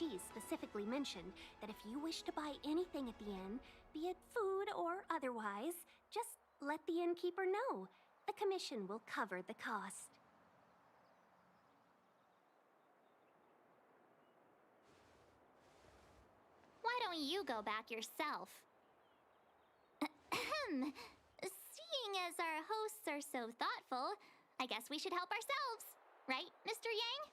She specifically mentioned that if you wish to buy anything at the inn, be it food or otherwise, just let the innkeeper know. The commission will cover the cost. Why don't you go back yourself? Ahem. Seeing as our hosts are so thoughtful, I guess we should help ourselves. Right, Mr. Yang?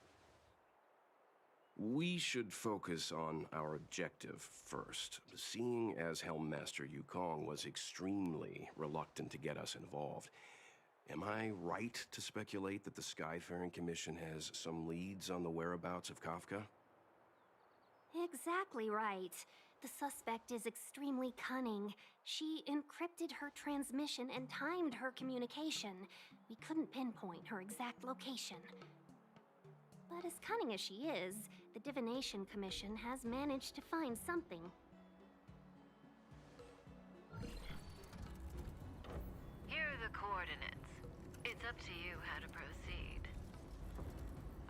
We should focus on our objective first. Seeing as Helmmaster Yukong was extremely reluctant to get us involved, am I right to speculate that the Skyfaring Commission has some leads on the whereabouts of Kafka? Exactly right. The suspect is extremely cunning. She encrypted her transmission and timed her communication. We couldn't pinpoint her exact location. But as cunning as she is, the Divination Commission has managed to find something. Here are the coordinates. It's up to you how to proceed.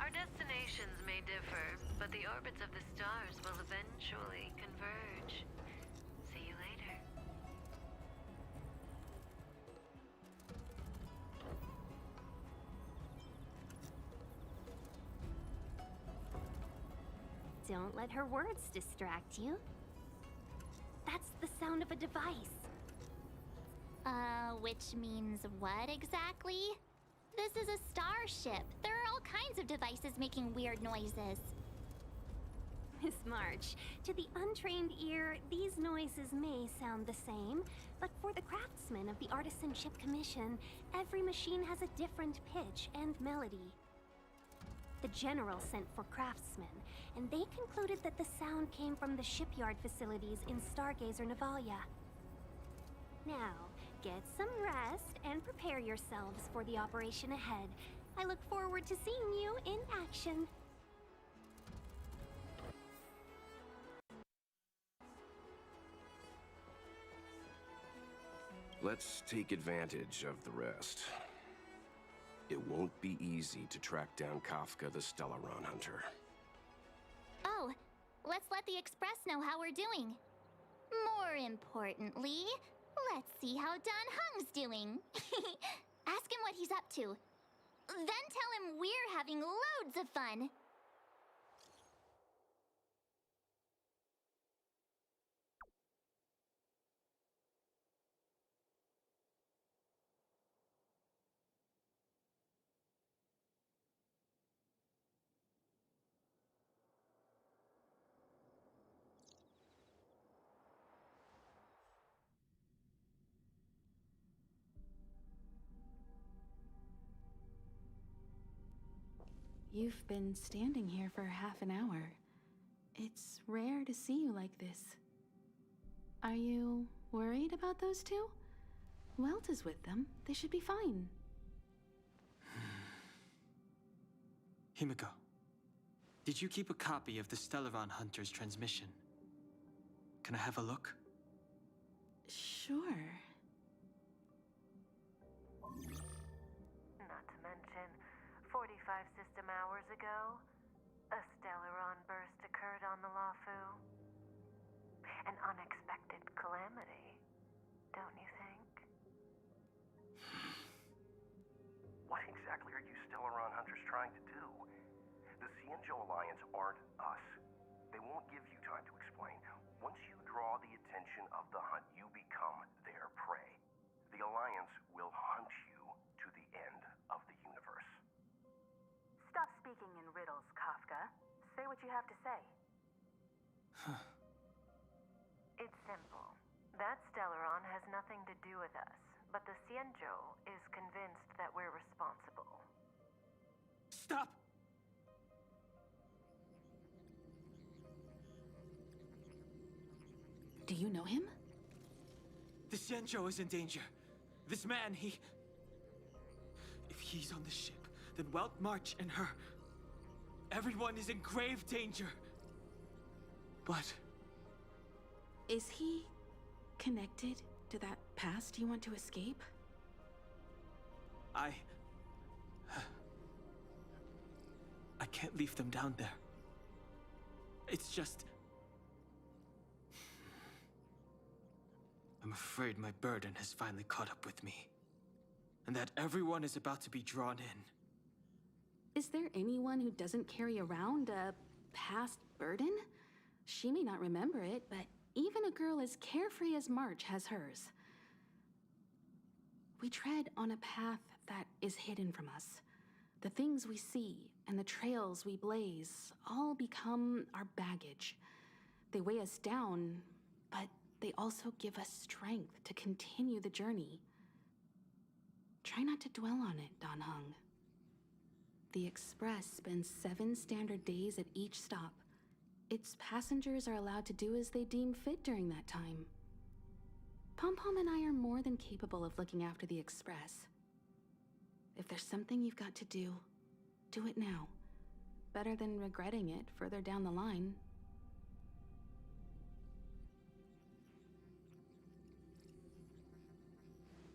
Our destinations may differ, but the orbits of the stars will eventually converge. See you later. Don't let her words distract you. That's the sound of a device. Which means what exactly? This is a starship. There are all kinds of devices making weird noises. Miss March, to the untrained ear, these noises may sound the same, but for the craftsmen of the Artisanship Commission, every machine has a different pitch and melody. The General sent for craftsmen, and they concluded that the sound came from the shipyard facilities in Stargazer Navalia. Now, get some rest and prepare yourselves for the operation ahead. I look forward to seeing you in action. Let's take advantage of the rest. It won't be easy to track down Kafka the Stellaron Hunter. Oh, let's let the Express know how we're doing. More importantly, let's see how Dan Hung's doing. Ask him what he's up to. Then tell him we're having loads of fun. You've been standing here for half an hour. It's rare to see you like this. Are you worried about those two? Welt is with them. They should be fine. Himiko, did you keep a copy of the Stellaron Hunter's transmission? Can I have a look? Sure. Not to mention, 45 system hours ago, a Stellaron burst occurred on the Lafu. An unexpected calamity, don't you think? What exactly are you Stellaron Hunters trying to do? The Xianzhou Alliance aren't us. They won't give you time to explain. Once you draw the attention of the hunt, you become their prey. The Alliance will hunt you to the end of the universe. Stop speaking in riddles, Kafka. Say what you have to say. It's simple. That Stellaron has nothing to do with us, but the Xianzhou is convinced that we're responsible. Stop! Do you know him? The Xianzhou is in danger. This man, If he's on the ship, then Welt March and her... Everyone is in grave danger. But... Is he connected to that past you want to escape? I can't leave them down there. It's just... I'm afraid my burden has finally caught up with me. And that everyone is about to be drawn in. Is there anyone who doesn't carry around a past burden? She may not remember it, but even a girl as carefree as March has hers. We tread on a path that is hidden from us. The things we see and the trails we blaze all become our baggage. They weigh us down, but they also give us strength to continue the journey. Try not to dwell on it, Dan Heng. The Express spends 7 standard days at each stop. Its passengers are allowed to do as they deem fit during that time. Pom-Pom and I are more than capable of looking after the Express. If there's something you've got to do it now. Better than regretting it further down the line.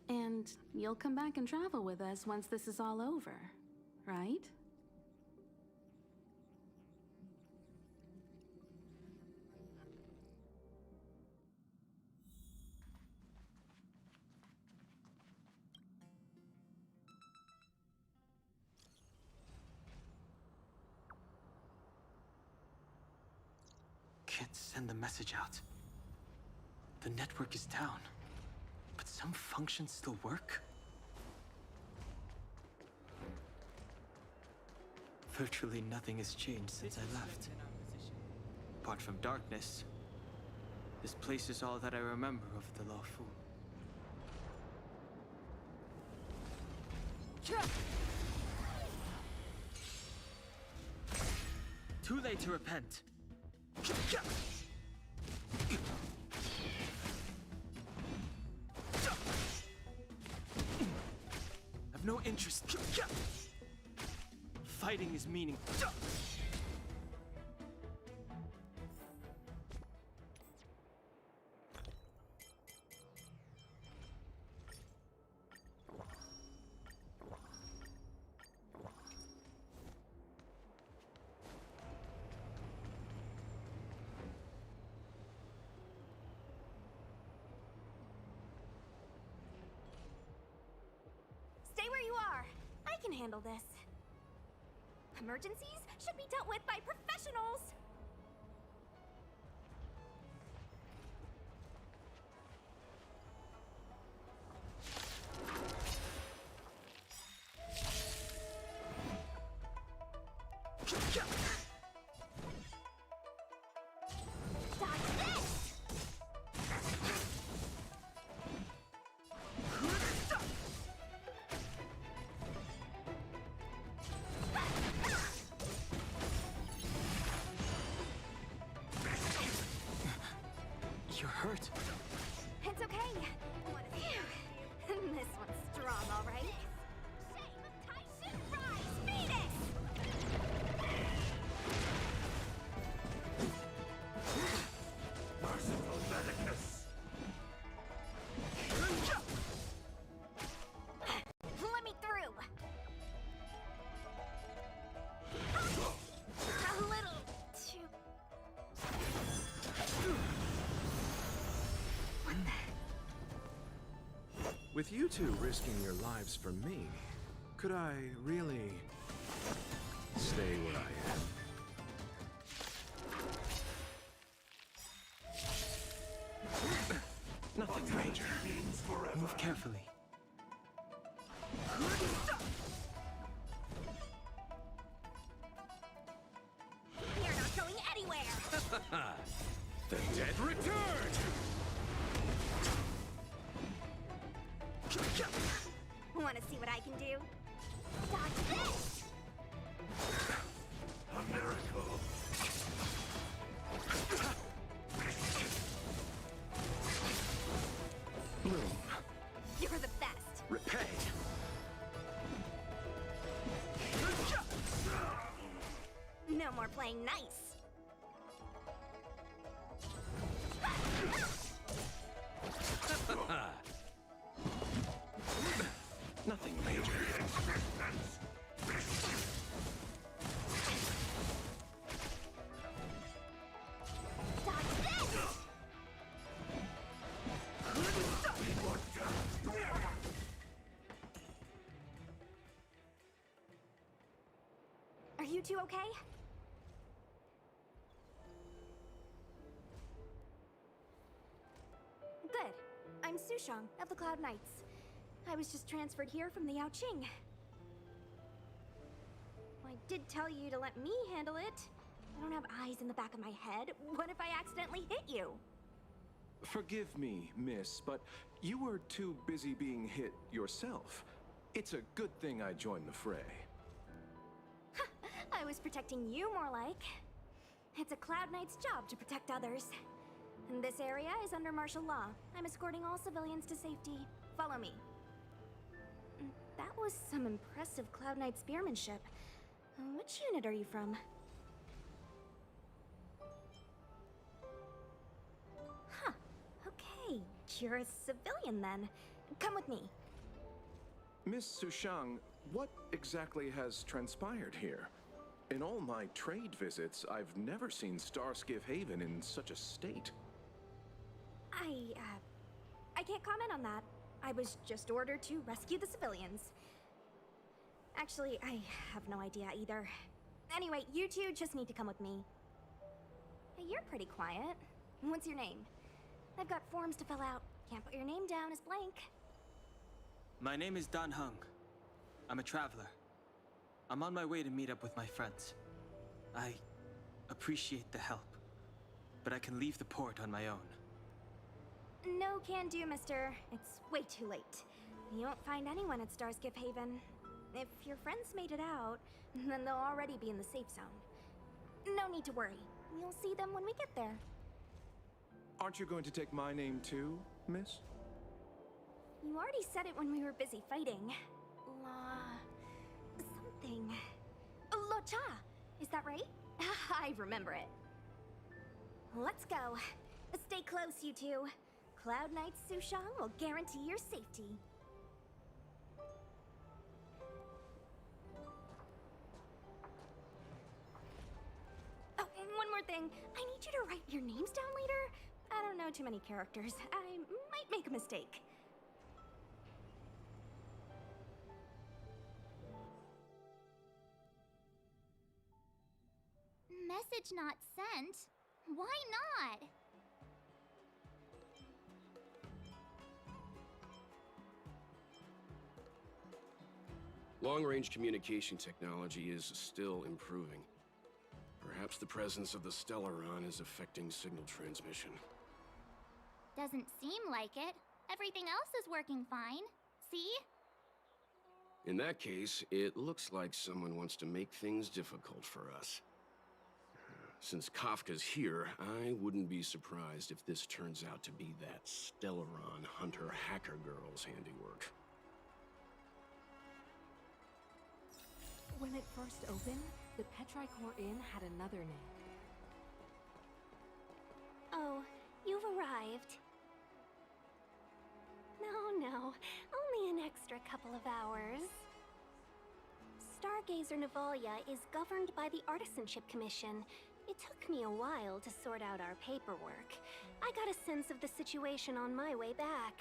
And you'll come back and travel with us once this is all over, right? Can't send the message out. The network is down. But some functions still work? Virtually nothing has changed since I left. Apart from darkness, this place is all that I remember of the Lawful. Too late to repent. I've no interest. Fighting is meaningful. Stay where you are. I can handle this. Emergencies should be dealt with by professionals. You're hurt. It's okay. Phew. This one's strong, all right. Shape of Tyson, rise, Phoenix! Merciful Medicus! Let me through. A little too... What the... With you two risking your lives for me, could I really stay where I am? Nothing major. Move carefully. You're not going anywhere! The dead returned! Want to see what I can do? Dodge this! A miracle! Bloom. You're the best! Repay. No more playing nice! Nothing major. you two okay? Good. I'm Sushang of the Cloud Knights. I was just transferred here from the Yaoqing. I did tell you to let me handle it. I don't have eyes in the back of my head. What if I accidentally hit you? Forgive me, miss, but you were too busy being hit yourself. It's a good thing I joined the fray. I was protecting you more like. It's a Cloud Knight's job to protect others. And this area is under martial law. I'm escorting all civilians to safety. Follow me. That was some impressive Cloud Knight spearmanship. Which unit are you from? Huh. Okay, you're a civilian then. Come with me. Miss Sushang, what exactly has transpired here? In all my trade visits, I've never seen Starskiff Haven in such a state. I can't comment on that. I was just ordered to rescue the civilians. Actually, I have no idea either. Anyway, you two just need to come with me. Hey, you're pretty quiet. What's your name? I've got forms to fill out. Can't put your name down as blank. My name is Dan Hung. I'm a traveler. I'm on my way to meet up with my friends. I appreciate the help, but I can leave the port on my own. No can do, mister. It's way too late. You won't find anyone at Starskiff Haven. If your friends made it out, then they'll already be in the safe zone. No need to worry. You'll see them when we get there. Aren't you going to take my name too, miss? You already said it when we were busy fighting. Something. Lo Cha! Is that right? I remember it. Let's go. Stay close, you two. Cloud Knight Sushang will guarantee your safety. Oh, and one more thing. I need you to write your names down later. I don't know too many characters. I might make a mistake. Message not sent? Why not? Long-range communication technology is still improving. Perhaps the presence of the Stellaron is affecting signal transmission. Doesn't seem like it. Everything else is working fine. See? In that case, it looks like someone wants to make things difficult for us. Since Kafka's here, I wouldn't be surprised if this turns out to be that Stellaron hunter hacker girl's handiwork. When it first opened, the Petrichor Inn had another name. Oh, you've arrived. No, only an extra couple of hours. Stargazer Navalia is governed by the Artisanship Commission. It took me a while to sort out our paperwork. I got a sense of the situation on my way back.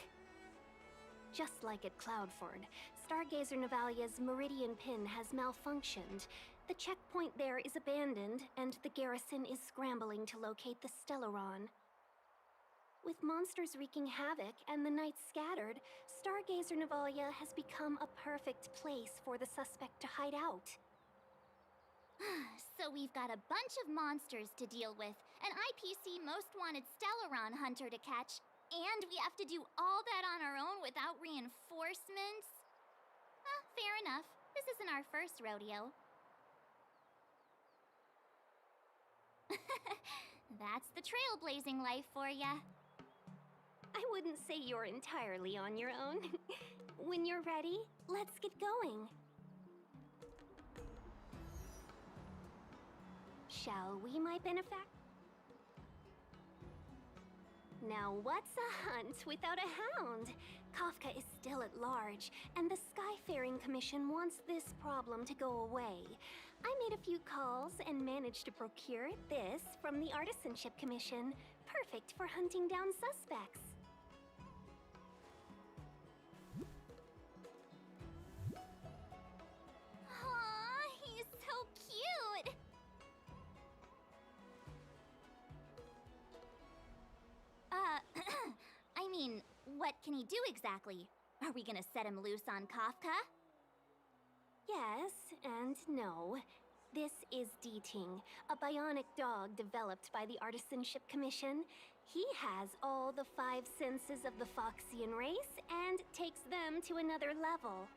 Just like at Cloudford, Stargazer Navalia's Meridian Pin has malfunctioned. The checkpoint there is abandoned, and the garrison is scrambling to locate the Stellaron. With monsters wreaking havoc and the knights scattered, Stargazer Navalia has become a perfect place for the suspect to hide out. So we've got a bunch of monsters to deal with, an IPC Most Wanted Stellaron hunter to catch, and we have to do all that on our own without reinforcements? Fair enough. This isn't our first rodeo. That's the trailblazing life for ya. I wouldn't say you're entirely on your own. When you're ready, let's get going. Shall we, my benefact? Now what's a hunt without a hound? Kafka is still at large, and the Skyfaring Commission wants this problem to go away. I made a few calls and managed to procure this from the Artisanship Commission. Perfect for hunting down suspects. Aw, he's so cute! can he do exactly? Are we gonna set him loose on Kafka? Yes and no. This is D-Ting, a bionic dog developed by the Artisanship Commission. He has all the 5 senses of the Foxian race and takes them to another level.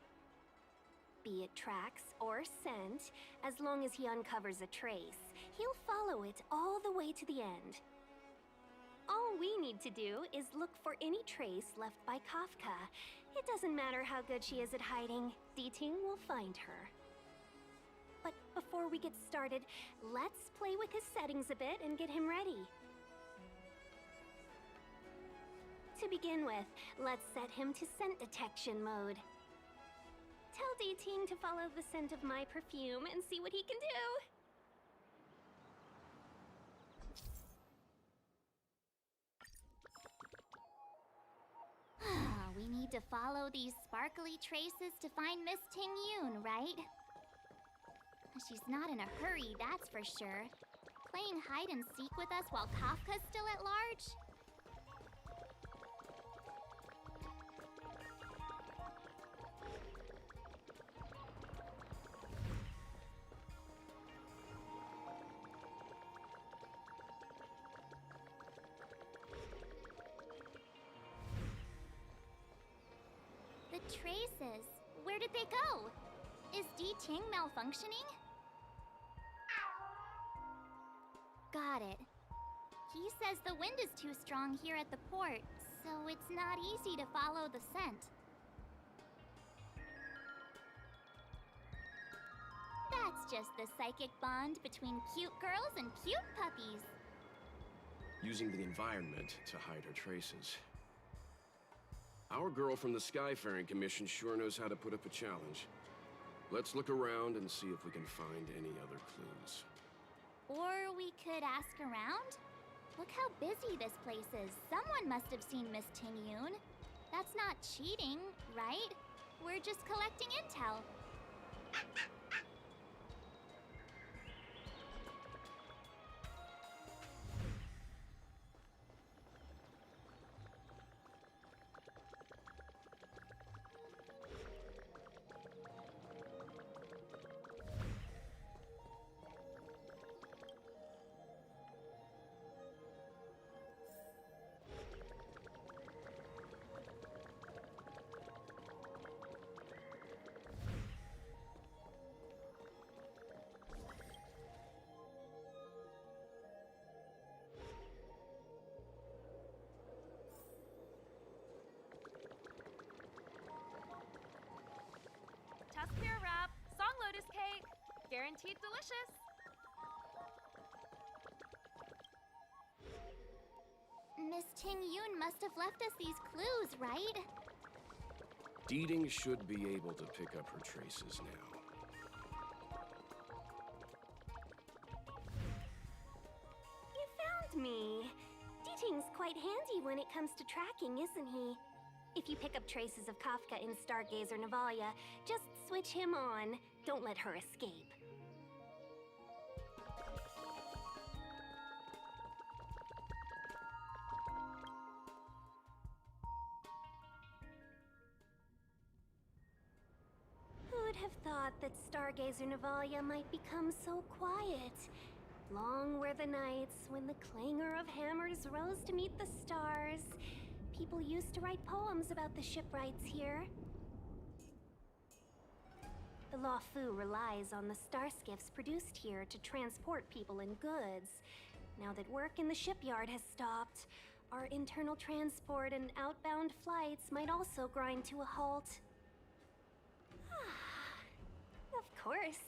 Be it tracks or scent, as long as he uncovers a trace, he'll follow it all the way to the end. All we need to do is look for any trace left by Kafka. It doesn't matter how good she is at hiding, D-Ting will find her. But before we get started, let's play with his settings a bit and get him ready. To begin with, let's set him to scent detection mode. Tell D-Ting to follow the scent of my perfume and see what he can do. We need to follow these sparkly traces to find Miss Ting Yoon, right? She's not in a hurry, that's for sure. Playing hide and seek with us while Kafka's still at large? The traces, where did they go? Is D-Ting malfunctioning? Got it. He says the wind is too strong here at the port, so it's not easy to follow the scent. That's just the psychic bond between cute girls and cute puppies. Using the environment to hide her traces. Our girl from the Skyfaring Commission sure knows how to put up a challenge. Let's look around and see if we can find any other clues. Or we could ask around? Look how busy this place is. Someone must have seen Miss Ting Yoon. That's not cheating, right? We're just collecting intel. Tuskmere wrap, song lotus cake, guaranteed delicious. Miss Ting Yoon must have left us these clues, right? D-Ting should be able to pick up her traces now. You found me. D-Ting's quite handy when it comes to tracking, isn't he? If you pick up traces of Kafka in Stargazer Navalia, just switch him on. Don't let her escape. Who'd have thought that Stargazer Navalia might become so quiet? Long were the nights when the clangor of hammers rose to meet the stars. People used to write poems about the shipwrights here. The Law Fu relies on the star skiffs produced here to transport people and goods. Now that work in the shipyard has stopped, our internal transport and outbound flights might also grind to a halt. Of course.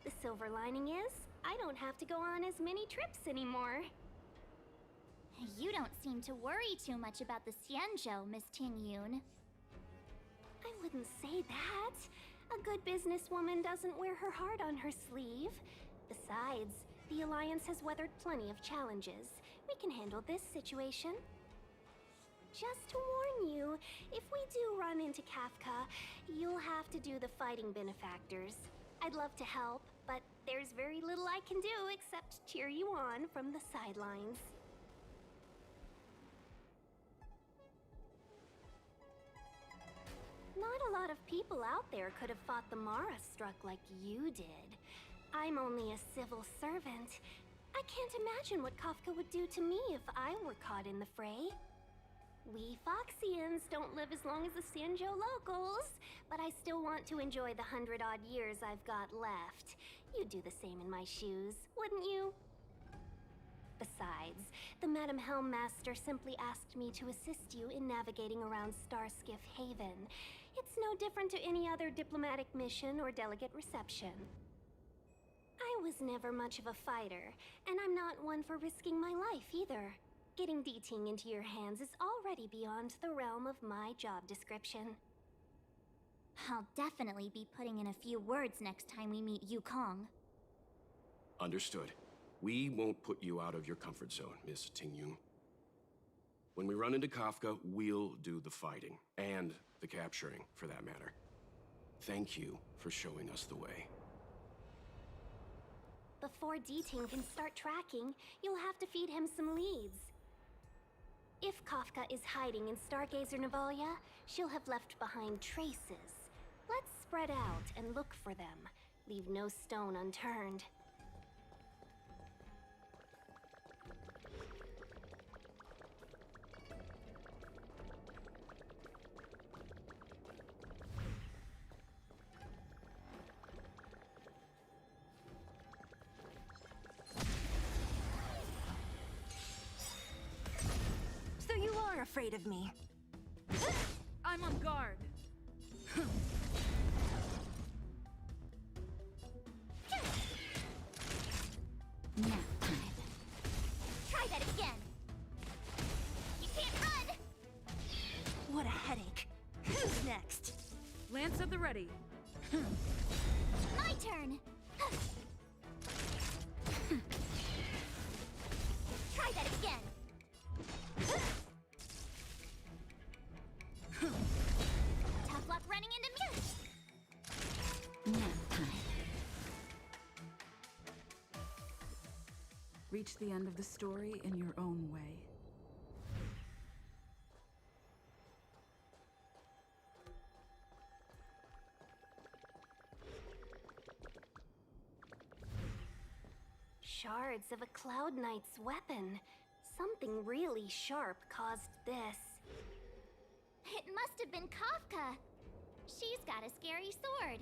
The silver lining is, I don't have to go on as many trips anymore. You don't seem to worry too much about the Xianzhou, Miss Ting Yoon. I wouldn't say that. A good businesswoman doesn't wear her heart on her sleeve. Besides, the Alliance has weathered plenty of challenges. We can handle this situation. Just to warn you, if we do run into Kafka, you'll have to do the fighting benefactors. I'd love to help, but there's very little I can do except cheer you on from the sidelines. lot of people out there could have fought the Mara struck like you did. I'm only a civil servant. I can't imagine what Kafka would do to me if I were caught in the fray. We Foxians don't live as long as the Sanjo locals, but I still want to enjoy the 100-odd years I've got left. You'd do the same in my shoes, wouldn't you? Besides, the Madam Helmmaster simply asked me to assist you in navigating around Starskiff Haven. It's no different to any other diplomatic mission or delegate reception. I was never much of a fighter, and I'm not one for risking my life either. Getting D-Ting into your hands is already beyond the realm of my job description. I'll definitely be putting in a few words next time we meet Yukong. Understood. We won't put you out of your comfort zone, Miss Tingyun. When we run into Kafka, we'll do the fighting. And the capturing, for that matter. Thank you for showing us the way. Before D-Ting can start tracking, you'll have to feed him some leads. If Kafka is hiding in Stargazer Navalia, she'll have left behind traces. Let's spread out and look for them. Leave no stone unturned. So you are afraid of me. I'm on guard. Nap time. Try that again. You can't run! What a headache. Who's next? Lance at the ready. My turn! Try that again. Tough luck running into me. Nap time. Reach the end of the story in your own way. Shards of a Cloud Knight's weapon. Something really sharp caused this. It must have been Kafka. She's got a scary sword.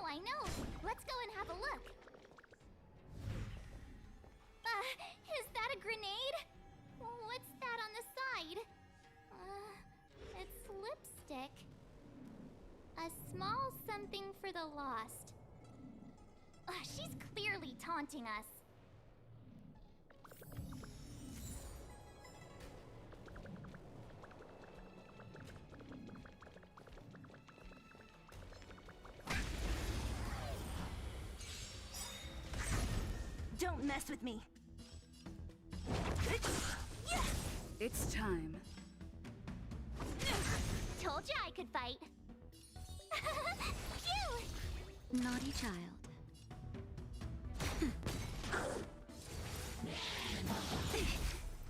I know. Let's go and have a look. Is that a grenade? What's that on the side? It's lipstick. A small something for the lost. She's clearly taunting us. Don't mess with me. It's time. Told you I could fight. Phew! Naughty child.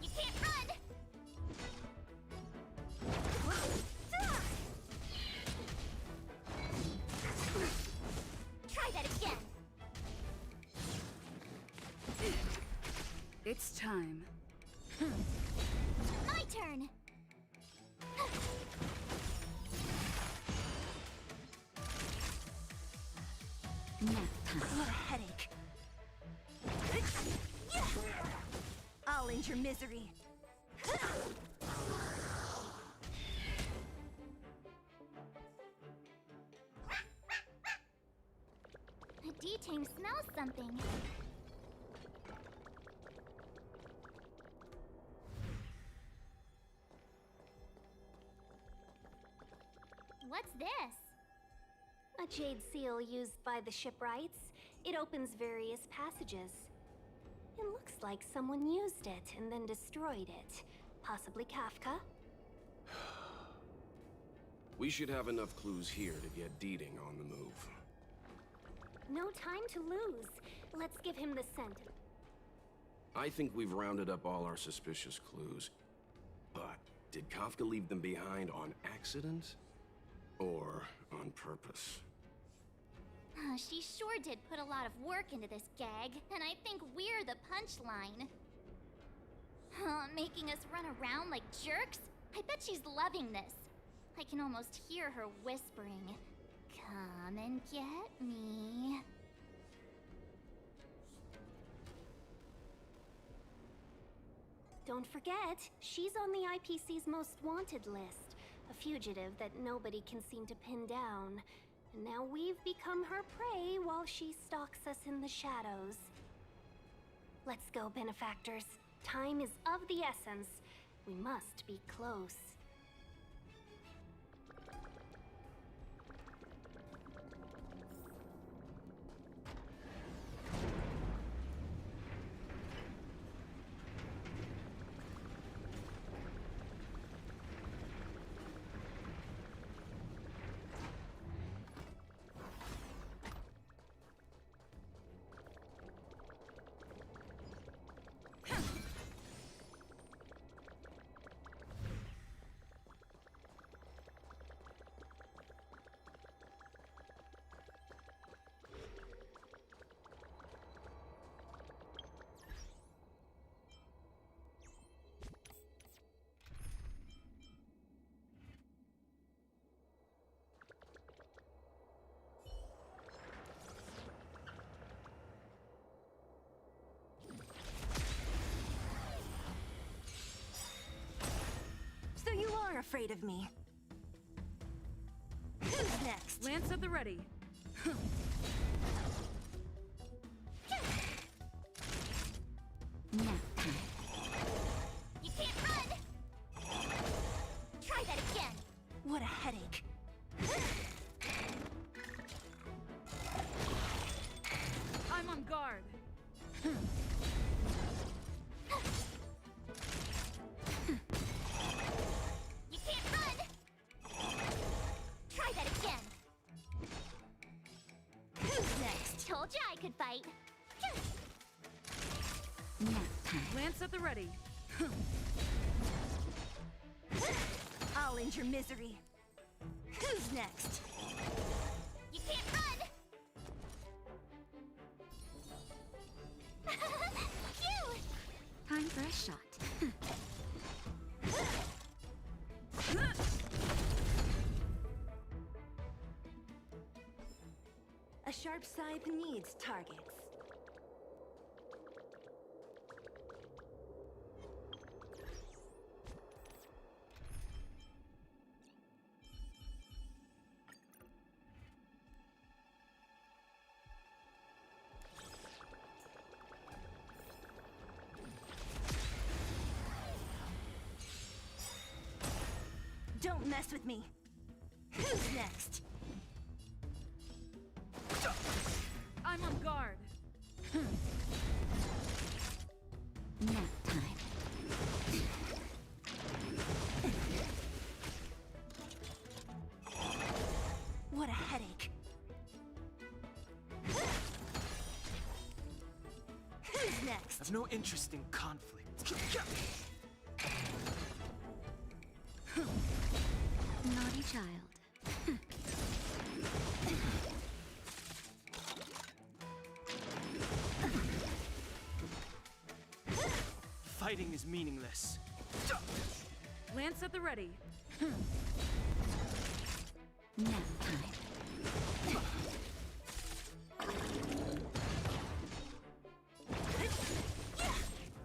You can't run! Try that again. It's time. My turn. Nap time. What a headache. I'll end your misery. D-Ting smells something. What's this? A jade seal used by the shipwrights. It opens various passages. It looks like someone used it and then destroyed it. Possibly Kafka? We should have enough clues here to get Deeding on the move. No time to lose. Let's give him the scent. I think we've rounded up all our suspicious clues. But did Kafka leave them behind on accident? Or on purpose? She sure did put a lot of work into this gag, and I think we're the punchline. Making us run around like jerks? I bet she's loving this. I can almost hear her whispering, "Come and get me." Don't forget, she's on the IPC's most wanted list. A fugitive that nobody can seem to pin down. And now we've become her prey while she stalks us in the shadows. Let's go, benefactors. Time is of the essence. We must be close. So you are afraid of me. Who's next? Lance at the ready. You can't run! Try that again! What a headache. I'm on guard. You can't run! Try that again! Who's next? Told you I could fight. Lance at the ready. I'll end your misery. Who's next? You can't run! Phew! Time for a shot. A sharp scythe needs targets. Don't mess with me. Who's next? I'm on guard. Nap time. What a headache. Who's next? I've no interest in conflict. Naughty child. Fighting is meaningless. Lance at the ready. Nap time.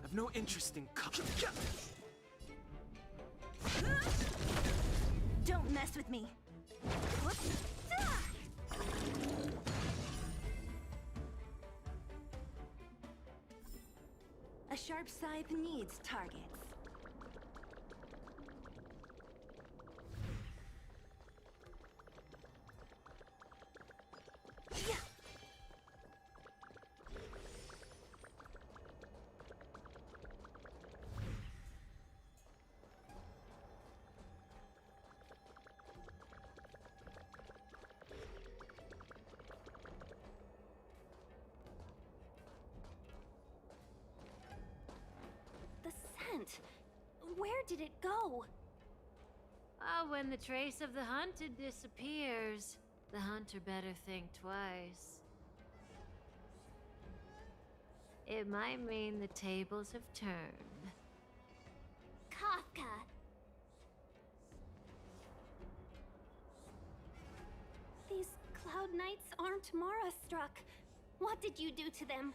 I've no interest in Don't mess with me. Whoops. A sharp scythe needs targets. hunt. Where did it go? When the trace of the hunted disappears, the hunter better think twice. It might mean the tables have turned. Kafka! These Cloud Knights aren't Mara struck. What did you do to them?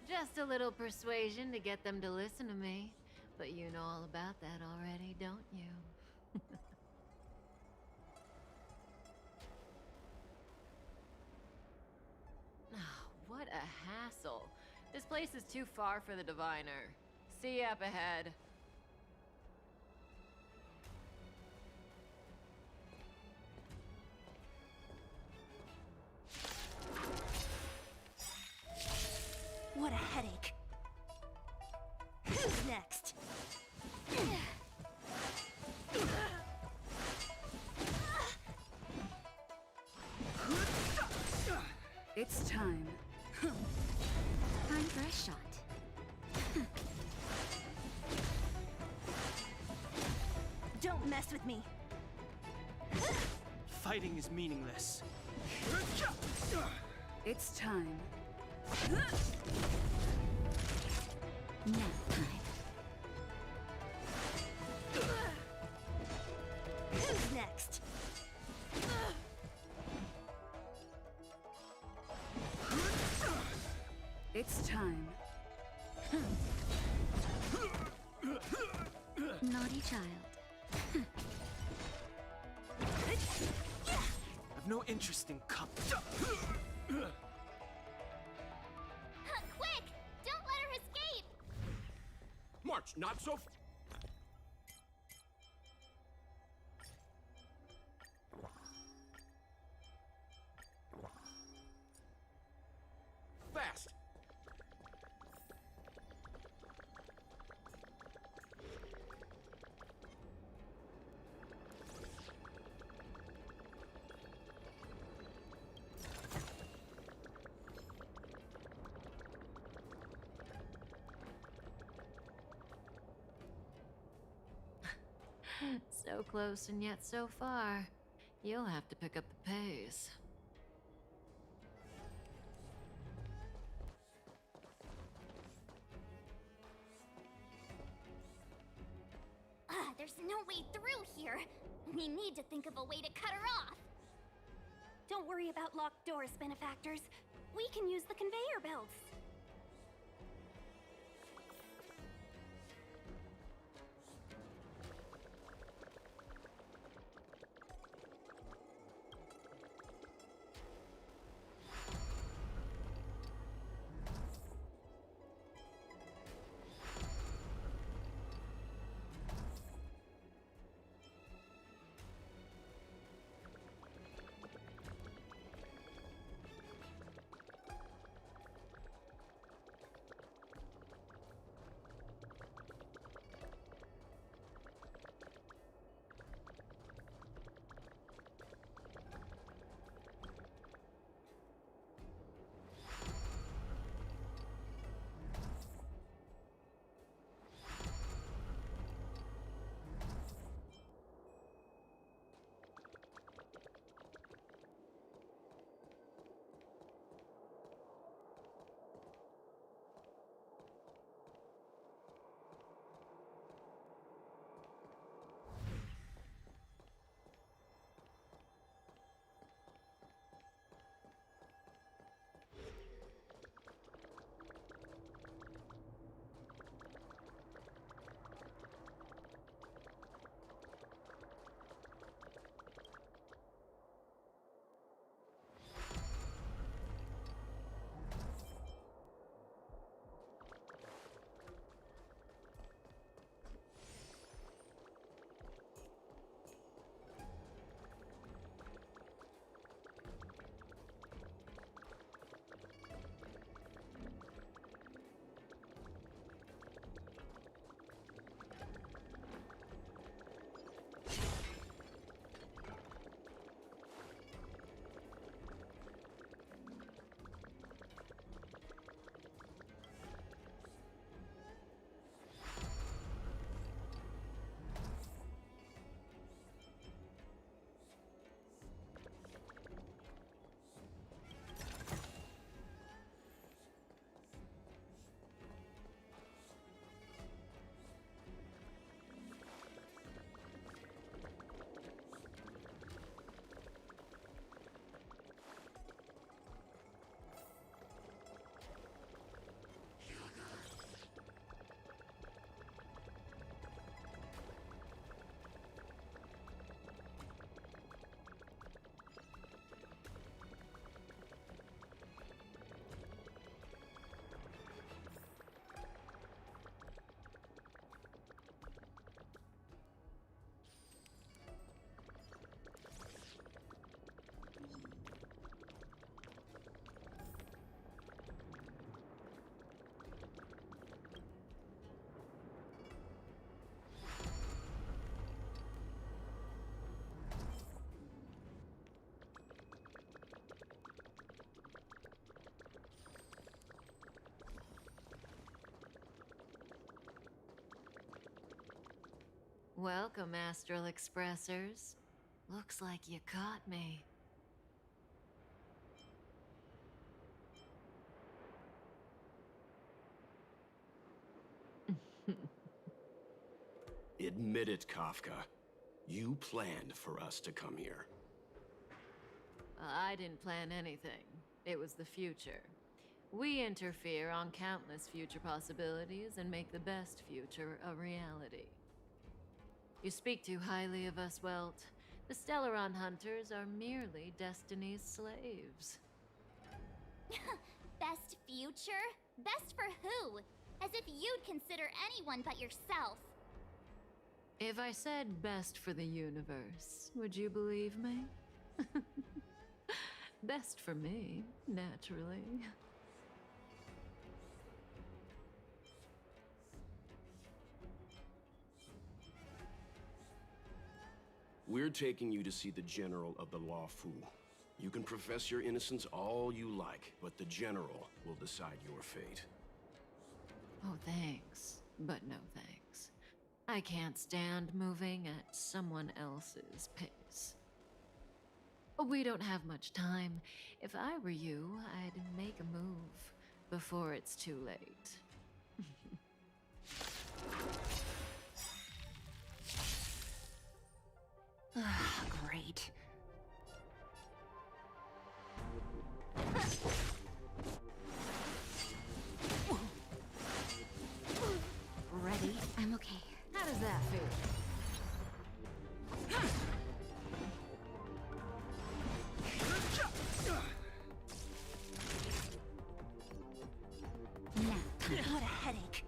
Just a little persuasion to get them to listen to me. But you know all about that already, don't you? What a hassle. This place is too far for the diviner. See you up ahead. What a headache. Who's next? It's time. Time for a shot. Don't mess with me. Fighting is meaningless. It's time. Nap time. Who's next? It's time. Naughty child. I've no interest in cup. Quick! Don't let her escape! March, not so. Fast. So close and yet so far. You'll have to pick up the pace. There's no way through here. We need to think of a way to cut her off. Don't worry about locked doors, benefactors. We can use the conveyor belts. Welcome, Astral Expressors. Looks like you caught me. Admit it, Kafka. You planned for us to come here. I didn't plan anything. It was the future. We interfere on countless future possibilities and make the best future a reality. You speak too highly of us, Welt. The Stellaron Hunters are merely Destiny's slaves. Best future? Best for who? As if you'd consider anyone but yourself. If I said best for the universe, would you believe me? Best for me, naturally. We're taking you to see the General of the Law Fu. You can profess your innocence all you like, but the General will decide your fate. Oh, thanks. But no thanks. I can't stand moving at someone else's pace. We don't have much time. If I were you, I'd make a move before it's too late. Great. Ready? I'm okay. How does that feel? What a headache.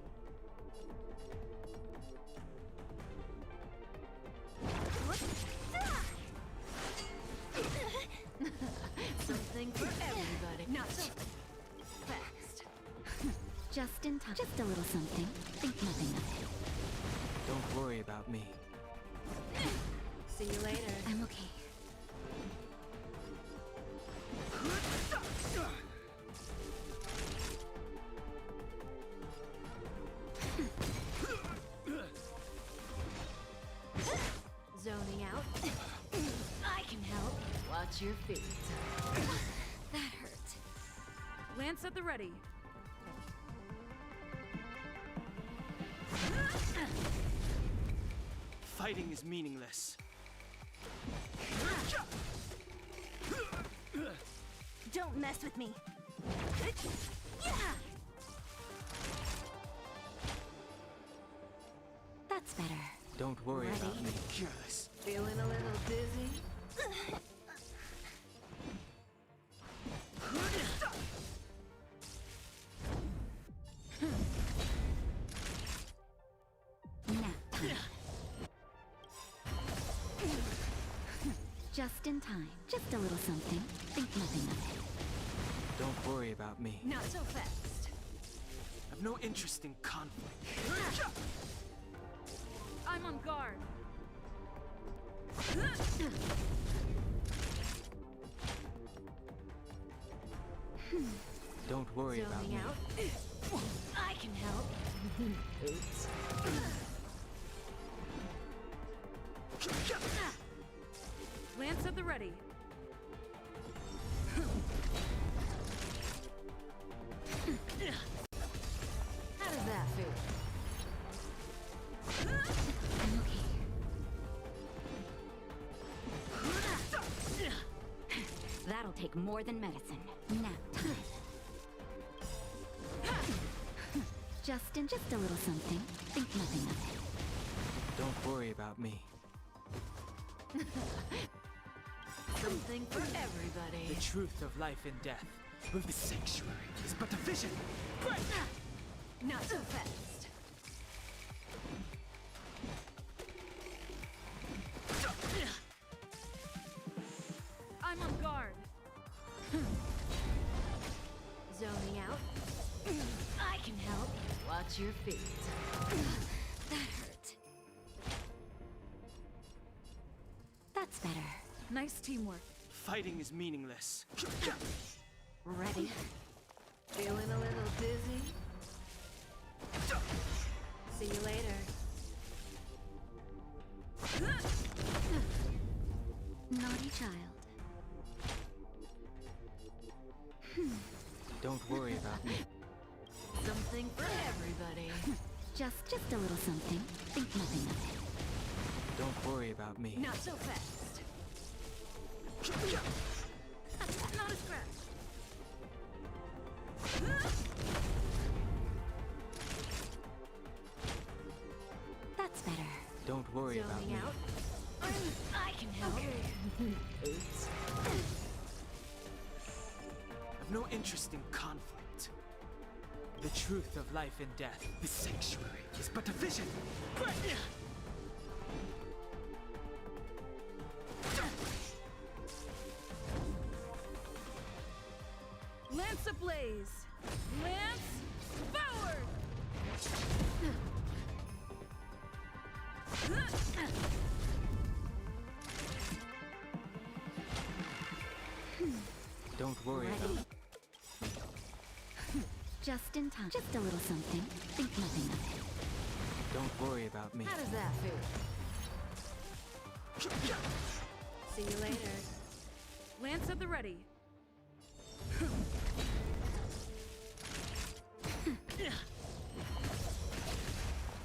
Something for everybody. Not so fast. Just in time. Just a little something. Think nothing of it. Don't worry about me. See you later. I'm okay. Zoning out. I can help. Watch your feet. That hurt. Lance at the ready. Fighting is meaningless. Don't mess with me. That's better. Don't worry about Ready? me. Careless. Feeling a little dizzy? Nap time. Just in time. Just a little something. Think nothing of it. Don't worry about me. Not so fast. I've no interest in conflict. I'm on guard. Don't worry about Zoning me. out. I can help. Oops. Lance at the ready. How does that feel? I'm okay. That'll take more than medicine. Nap time. Just a little something. Think nothing of it. Don't worry about me. Something for everybody. The truth of life and death with the sanctuary is but a vision. Break! Not so fast. I'm on guard. Zoning out. I can help. Watch your feet. That hurt. That's better. Nice teamwork. Fighting is meaningless. Ready? Feeling a little dizzy? See you later. Don't worry about me. Something for everybody. Just a little something. Think nothing of it. Don't worry about me. Not so fast. Not a scratch. That's better. Don't worry about me. Zoning out. I can help. Oops. I've no interest in conflict. The truth of life and death, the sanctuary, is but a vision. Lance ablaze. Lance forward. Don't worry about me. Just in time. Just a little something. Think nothing of it. Don't worry about me. How does that feel? See you later. Lance at the ready.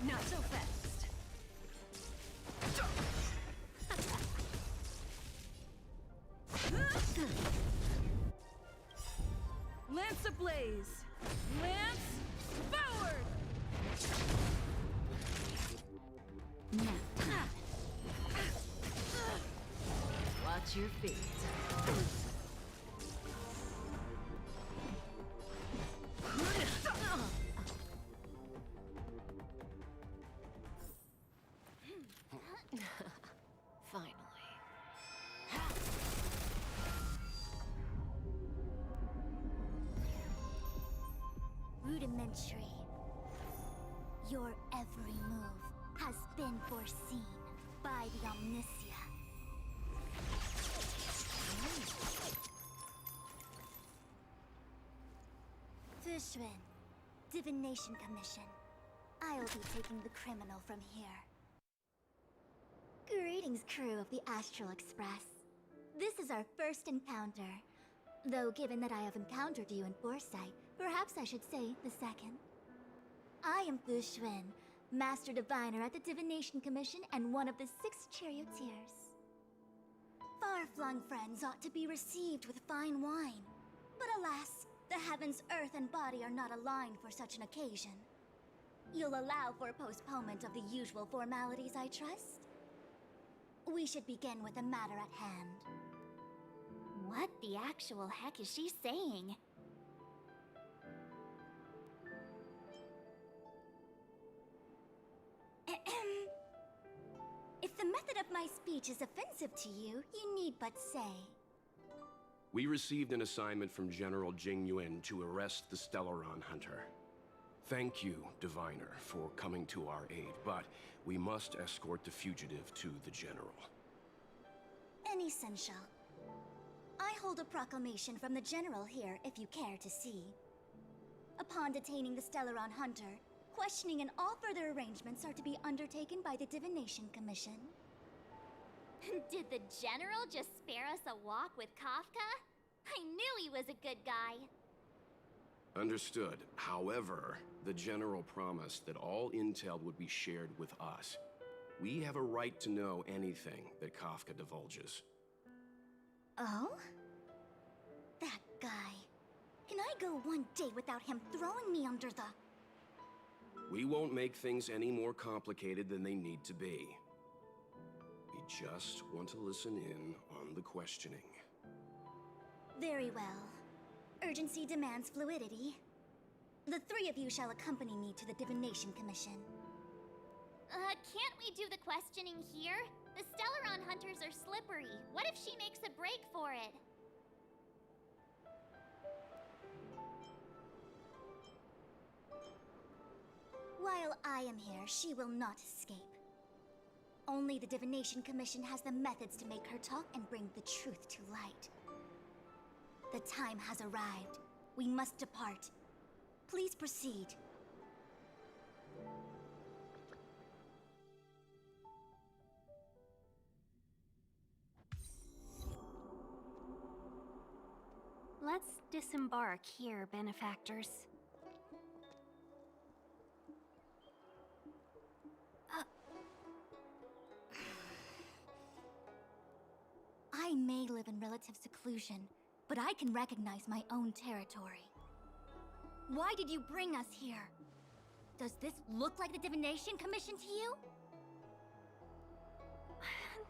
Not so fast. Lance ablaze. Lance forward. Now. Watch your feet. Finally. Rudimentary. Your every move has been foreseen by the Omniscia. Fushun, Divination Commission. I'll be taking the criminal from here. Greetings, crew of the Astral Express. This is our first encounter. Though given that I have encountered you in Foresight, perhaps I should say the second. I am Fushun, Master Diviner at the Divination Commission and one of the 6 charioteers. Far-flung friends ought to be received with fine wine. But alas, the heavens, earth, and body are not aligned for such an occasion. You'll allow for postponement of the usual formalities, I trust? We should begin with the matter at hand. What the actual heck is she saying? If the method of my speech is offensive to you, you need but say. We received an assignment from General Jing Yuan to arrest the Stellaron Hunter. Thank you, Diviner, for coming to our aid, but we must escort the fugitive to the General. Essential. I hold a proclamation from the General here, if you care to see. Upon detaining the Stellaron Hunter, questioning and all further arrangements are to be undertaken by the Divination Commission. Did the General just spare us a walk with Kafka? I knew he was a good guy. Understood. However, the General promised that all intel would be shared with us. We have a right to know anything that Kafka divulges. Oh? That guy. Can I go one day without him throwing me under the... We won't make things any more complicated than they need to be. We just want to listen in on the questioning. Very well. Urgency demands fluidity. The 3 of you shall accompany me to the Divination Commission. Can't we do the questioning here? The Stellaron hunters are slippery. What if she makes a break for it? While I am here, she will not escape. Only the Divination Commission has the methods to make her talk and bring the truth to light. The time has arrived. We must depart. Please proceed. Let's disembark here, benefactors. I may live in relative seclusion, but I can recognize my own territory. Why did you bring us here? Does this look like the Divination Commission to you?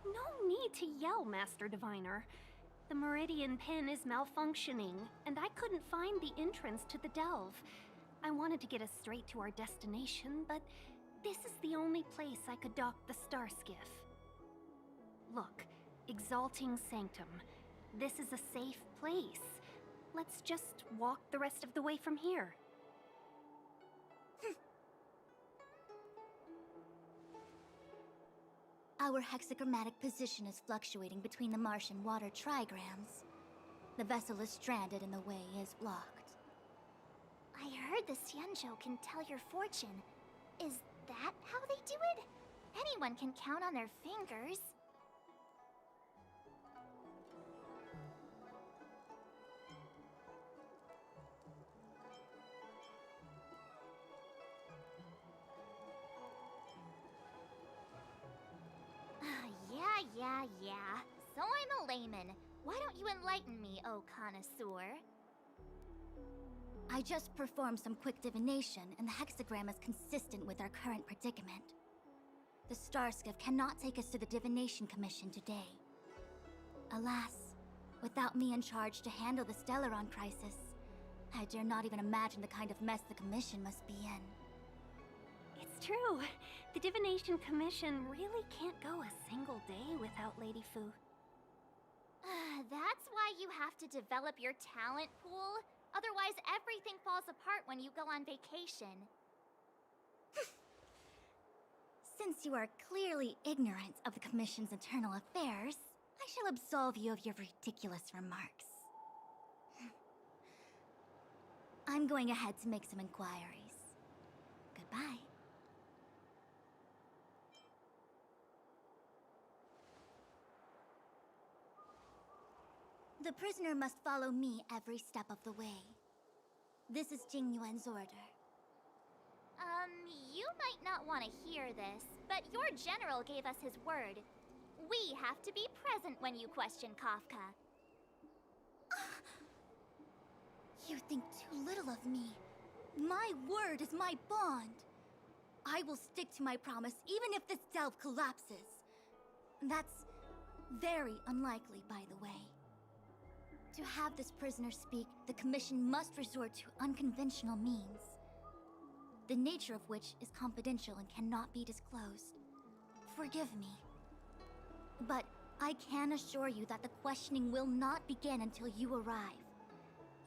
No need to yell, Master Diviner. The Meridian Pin is malfunctioning, and I couldn't find the entrance to the delve. I wanted to get us straight to our destination, but this is the only place I could dock the star skiff. Look, Exalting Sanctum. This is a safe place. Let's just walk the rest of the way from here. Our hexagrammatic position is fluctuating between the Martian water trigrams. The vessel is stranded and the way is blocked. I heard the Xianzhou can tell your fortune. Is that how they do it? Anyone can count on their fingers. Yeah. So I'm a layman. Why don't you enlighten me, oh connoisseur? I just performed some quick divination, and the hexagram is consistent with our current predicament. The Starskiff cannot take us to the Divination Commission today. Alas, without me in charge to handle the Stellaron crisis, I dare not even imagine the kind of mess the Commission must be in. It's true. The Divination Commission really can't go a single day without Lady Fu. That's why you have to develop your talent pool. Otherwise, everything falls apart when you go on vacation. Since you are clearly ignorant of the Commission's internal affairs, I shall absolve you of your ridiculous remarks. I'm going ahead to make some inquiries. Goodbye. The prisoner must follow me every step of the way. This is Jing Yuan's order. You might not want to hear this, but your general gave us his word. We have to be present when you question Kafka. You think too little of me. My word is my bond. I will stick to my promise even if this delve collapses. That's very unlikely, by the way. To have this prisoner speak, the Commission must resort to unconventional means, the nature of which is confidential and cannot be disclosed. Forgive me. But I can assure you that the questioning will not begin until you arrive,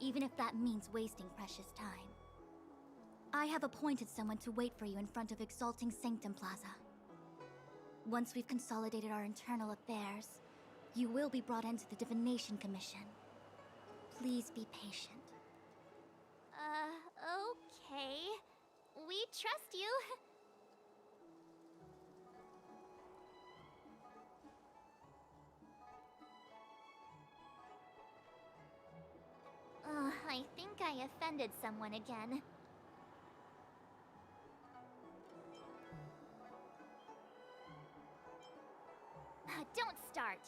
even if that means wasting precious time. I have appointed someone to wait for you in front of Exalting Sanctum Plaza. Once we've consolidated our internal affairs, you will be brought into the Divination Commission. Please be patient. Okay. We trust you. I think I offended someone again. Don't start.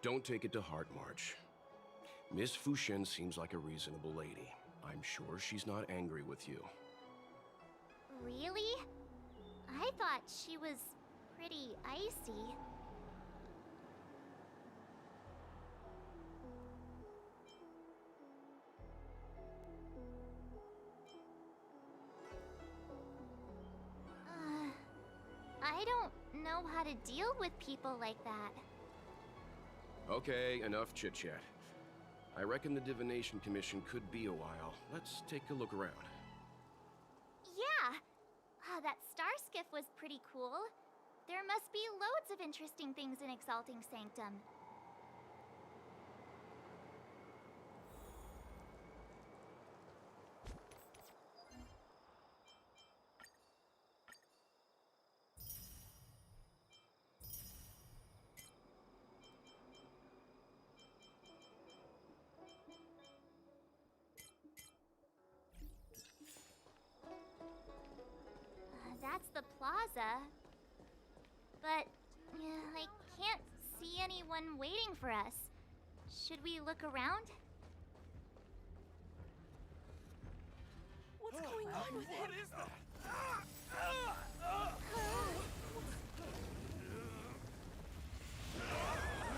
Don't take it to heart, March. Miss Fushen seems like a reasonable lady. I'm sure she's not angry with you. Really? I thought she was pretty icy. I don't know how to deal with people like that. Okay, enough chit-chat. I reckon the Divination Commission could be a while. Let's take a look around. Yeah! That star skiff was pretty cool. There must be loads of interesting things in Exalting Sanctum. that's the plaza. But I can't see anyone waiting for us. Should we look around? What's going on with him? What is that?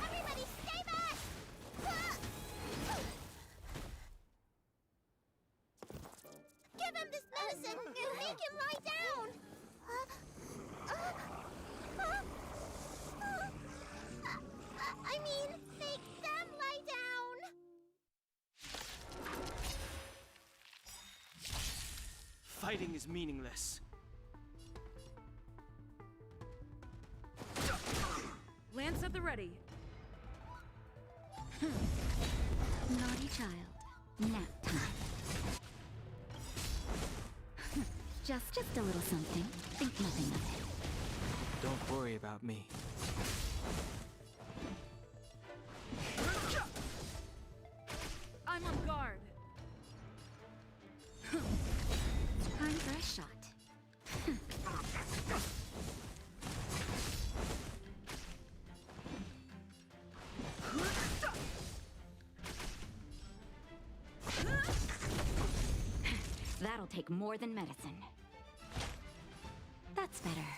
Everybody stay back! Give him this medicine! Make him lie down! I mean, make them lie down! Fighting is meaningless. Lance at the ready. Naughty child. Nap time. Just a little something. Think nothing of it. Don't worry about me. I'm on guard. Time for a shot. That'll take more than medicine. That's better.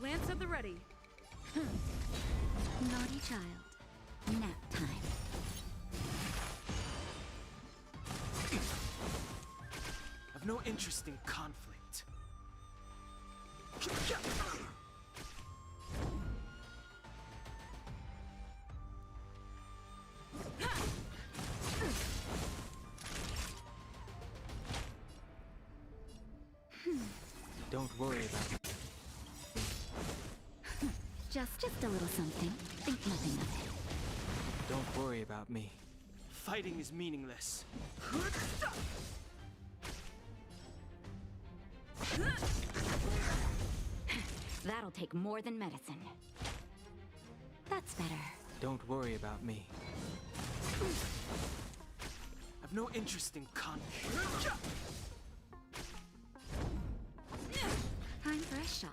Lance at the ready. Naughty child. Nap time. I've no interest in conflict. Don't worry about it. Just a little something. Think nothing of it. Don't worry about me. Fighting is meaningless. That'll take more than medicine. That's better. Don't worry about me. I've no interest in conflict. Time for a shot.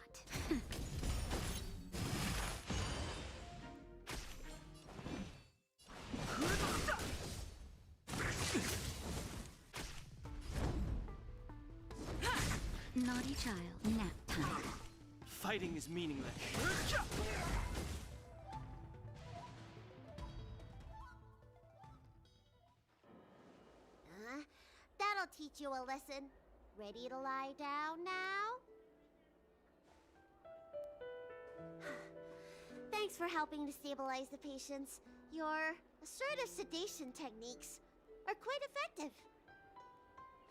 Naughty child. Nap time. Fighting is meaningless. That'll teach you a lesson. Ready to lie down now? Thanks for helping to stabilize the patients. Your assertive sedation techniques are quite effective.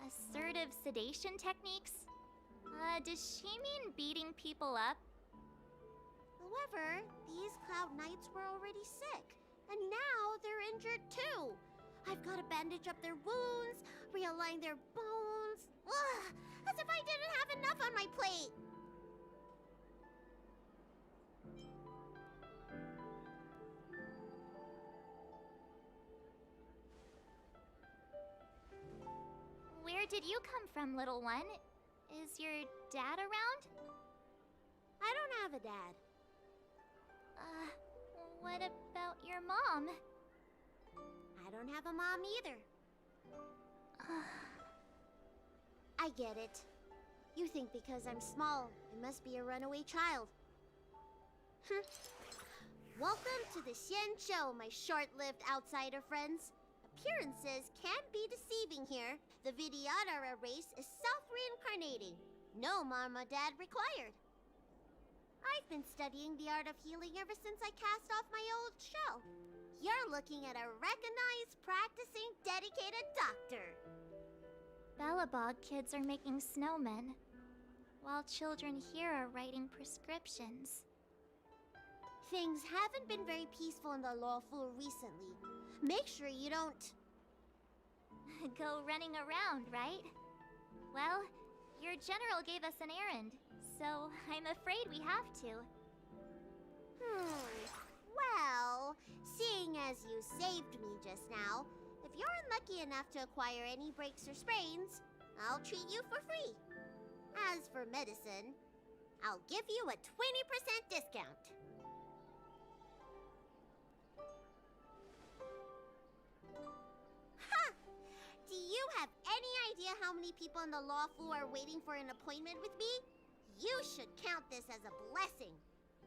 Assertive sedation techniques? Does she mean beating people up? However, these Cloud Knights were already sick, and now they're injured too. I've got to bandage up their wounds, realign their bones. Ugh, as if I didn't have enough on my plate. Where did you come from, little one? Is your dad around? I don't have a dad. What about your mom? I don't have a mom either. I get it. You think because I'm small, I must be a runaway child. Welcome to the Xian Show, my short-lived outsider friends. Appearances can be deceiving here. The Vidyadhara race is self-reincarnating. No mom or dad required. I've been studying the art of healing ever since I cast off my old shell. You're looking at a recognized, practicing, dedicated doctor. Bellabog kids are making snowmen, while children here are writing prescriptions. Things haven't been very peaceful in the lawful recently. Make sure you don't... go running around, right? Well, your general gave us an errand, so I'm afraid we have to. Well, seeing as you saved me just now, If you're unlucky enough to acquire any breaks or sprains, I'll treat you for free. As for medicine, I'll give you a 20% discount. Ha! Do you have any idea how many people on the law floor are waiting for an appointment with me? You should count this as a blessing.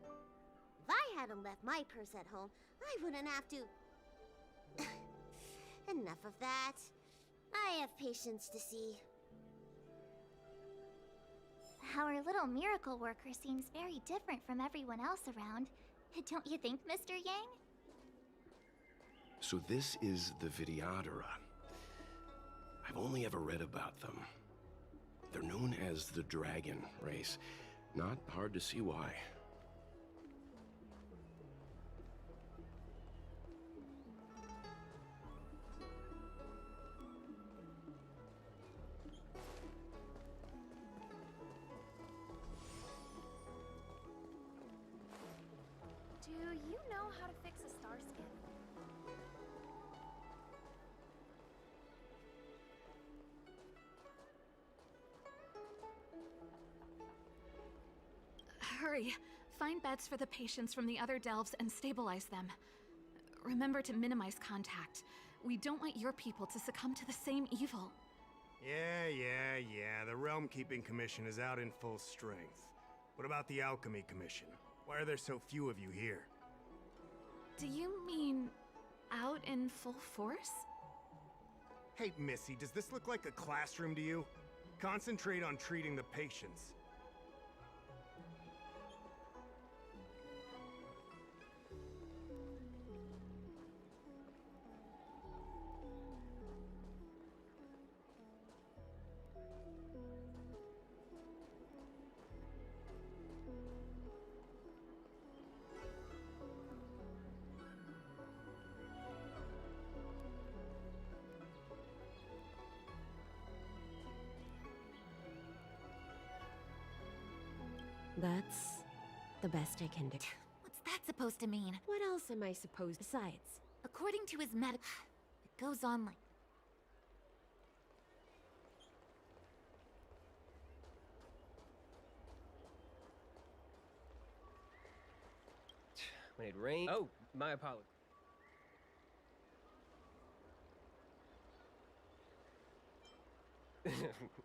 If I hadn't left my purse at home, I wouldn't have to... Enough of that. I have patients to see. Our little miracle worker seems very different from everyone else around. Don't you think, Mr. Yang? So this is the Vidyadhara. I've only ever read about them. They're known as the Dragon Race. Not hard to see why. Do you know how to fix a star skin? Hurry! Find beds for the patients from the other delves and stabilize them. Remember to minimize contact. We don't want your people to succumb to the same evil. Yeah. The Realm Keeping Commission is out in full strength. What about the Alchemy Commission? Why are there so few of you here? Do you mean out in full force? Hey, Missy, does this look like a classroom to you? Concentrate on treating the patients. That's the best I can do. What's that supposed to mean? What else am I supposed besides? According to his medic... It goes on like... When it rains... Oh, my apologies.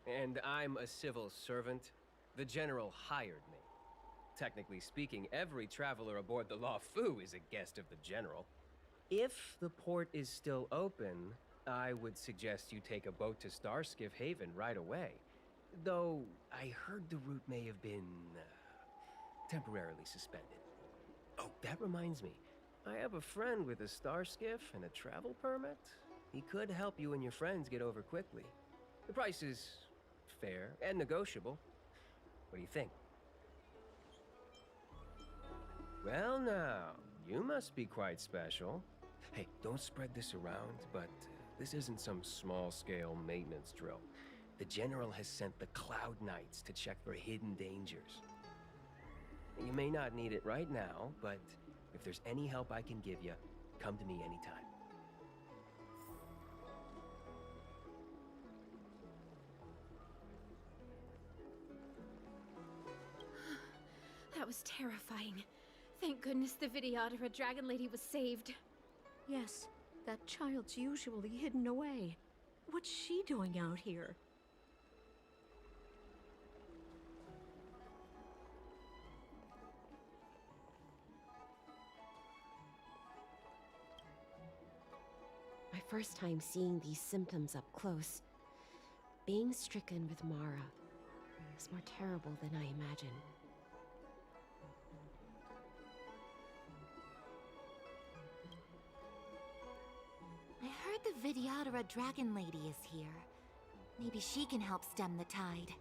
And I'm a civil servant. The general hired me. Technically speaking, every traveler aboard the Law Fu is a guest of the general. If the port is still open, I would suggest you take a boat to Starskiff Haven right away. Though, I heard the route may have been... temporarily suspended. Oh, that reminds me. I have a friend with a Starskiff and a travel permit. He could help you and your friends get over quickly. The price is fair and negotiable. What do you think? Well now, you must be quite special. Hey, don't spread this around, but this isn't some small-scale maintenance drill. The General has sent the Cloud Knights to check for hidden dangers. You may not need it right now, but if there's any help I can give you, come to me anytime. That was terrifying. Thank goodness the Vidyadhara Dragon Lady was saved. Yes, that child's usually hidden away. What's she doing out here? My first time seeing these symptoms up close. Being stricken with Mara is more terrible than I imagined. I heard the Vidyadhara Dragon Lady is here. Maybe she can help stem the tide.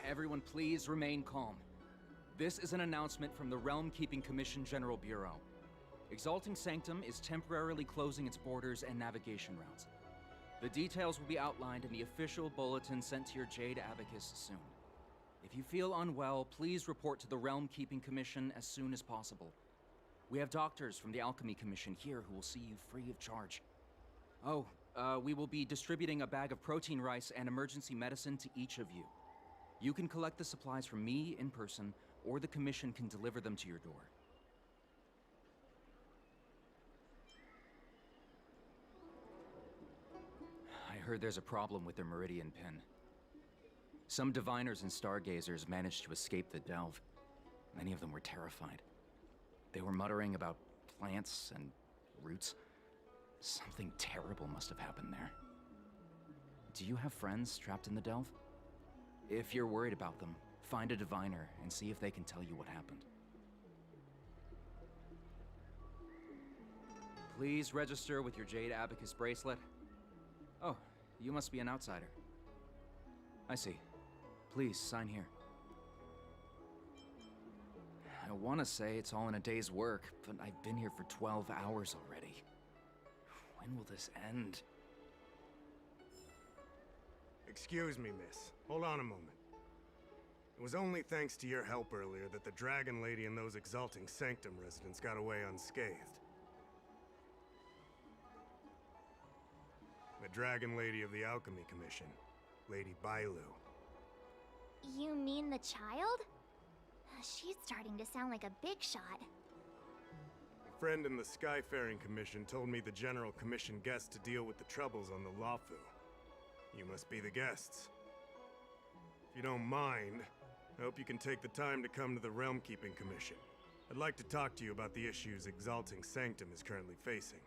Everyone please remain calm. This is an announcement from the Realm Keeping Commission General Bureau. Exalting Sanctum is temporarily closing its borders and navigation routes. The details will be outlined in the official bulletin sent to your Jade Abacus soon. If you feel unwell, please report to the Realm Keeping Commission as soon as possible. We have doctors from the Alchemy Commission here who will see you free of charge. Oh, we will be distributing a bag of protein rice and emergency medicine to each of you. You can collect the supplies from me in person, or the Commission can deliver them to your door. I heard there's a problem with their Meridian Pin. Some diviners and stargazers managed to escape the delve. Many of them were terrified. They were muttering about plants and roots. Something terrible must have happened there. Do you have friends trapped in the delve? If you're worried about them, find a diviner and see if they can tell you what happened. Please register with your Jade Abacus bracelet. Oh, you must be an outsider. I see. Please, sign here. I want to say it's all in a day's work, but I've been here for 12 hours already. When will this end? Excuse me, miss. Hold on a moment. It was only thanks to your help earlier that the Dragon Lady and those Exalting Sanctum residents got away unscathed. The Dragon Lady of the Alchemy Commission, Lady Bailu. You mean the child? She's starting to sound like a big shot. A friend in the Skyfaring Commission told me the General commissioned guests to deal with the troubles on the Lawfu. You must be the guests. If you don't mind, I hope you can take the time to come to the Realm Keeping Commission. I'd like to talk to you about the issues Exalting Sanctum is currently facing.